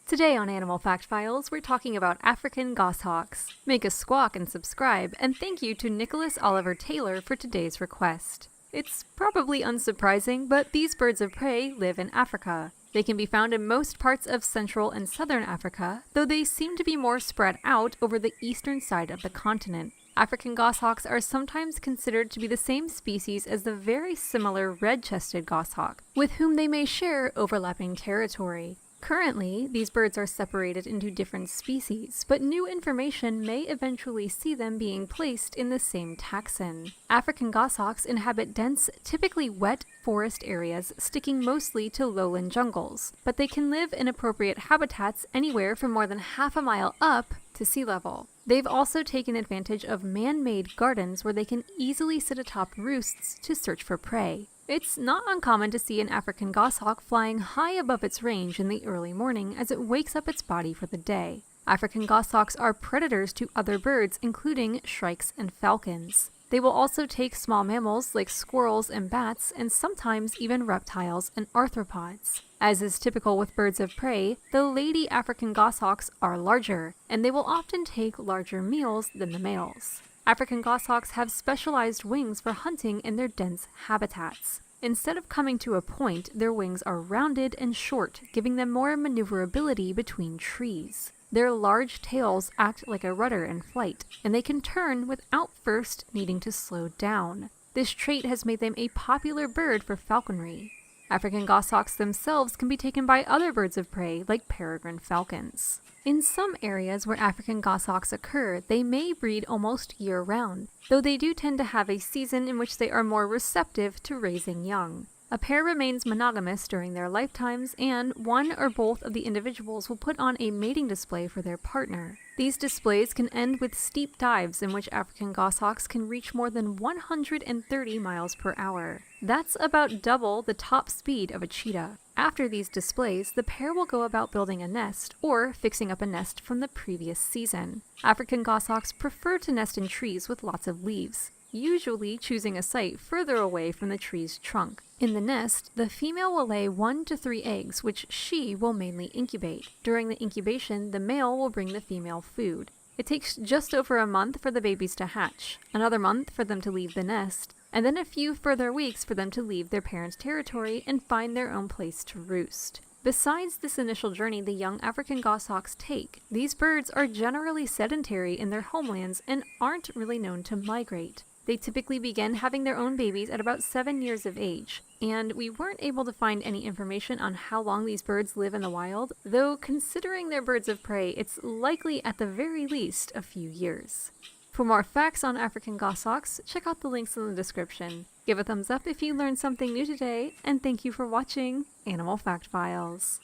Today on Animal Fact Files, we're talking about African goshawks. Make a squawk and subscribe, and thank you to Nicholas Oliver Taylor for today's request. It's probably unsurprising, but these birds of prey live in Africa. They can be found in most parts of Central and Southern Africa, though they seem to be more spread out over the eastern side of the continent. African goshawks are sometimes considered to be the same species as the very similar red-chested goshawk, with whom they may share overlapping territory. Currently, these birds are separated into different species, but new information may eventually see them being placed in the same taxon. African goshawks inhabit dense, typically wet forest areas sticking mostly to lowland jungles, but they can live in appropriate habitats anywhere from more than half a mile up to sea level. They've also taken advantage of man-made gardens where they can easily sit atop roosts to search for prey. It's not uncommon to see an African goshawk flying high above its range in the early morning as it wakes up its body for the day. African goshawks are predators to other birds, including shrikes and falcons. They will also take small mammals like squirrels and bats, and sometimes even reptiles and arthropods. As is typical with birds of prey, the lady African goshawks are larger, and they will often take larger meals than the males. African goshawks have specialized wings for hunting in their dense habitats. Instead of coming to a point, their wings are rounded and short, giving them more maneuverability between trees. Their large tails act like a rudder in flight, and they can turn without first needing to slow down. This trait has made them a popular bird for falconry. African goshawks themselves can be taken by other birds of prey like peregrine falcons. In some areas where African goshawks occur, they may breed almost year-round, though they do tend to have a season in which they are more receptive to raising young. A pair remains monogamous during their lifetimes, and one or both of the individuals will put on a mating display for their partner. These displays can end with steep dives in which African goshawks can reach more than 130 miles per hour. That's about double the top speed of a cheetah. After these displays, the pair will go about building a nest or fixing up a nest from the previous season. African goshawks prefer to nest in trees with lots of leaves, usually choosing a site further away from the tree's trunk. In the nest, the female will lay 1 to 3 eggs, which she will mainly incubate. During the incubation, the male will bring the female food. It takes just over a month for the babies to hatch, another month for them to leave the nest, and then a few further weeks for them to leave their parents' territory and find their own place to roost. Besides this initial journey the young African goshawks take, these birds are generally sedentary in their homelands and aren't really known to migrate. They typically begin having their own babies at about 7 years of age, and we weren't able to find any information on how long these birds live in the wild, though considering they're birds of prey, it's likely at the very least a few years. For more facts on African goshawks, check out the links in the description. Give a thumbs up if you learned something new today, and thank you for watching Animal Fact Files.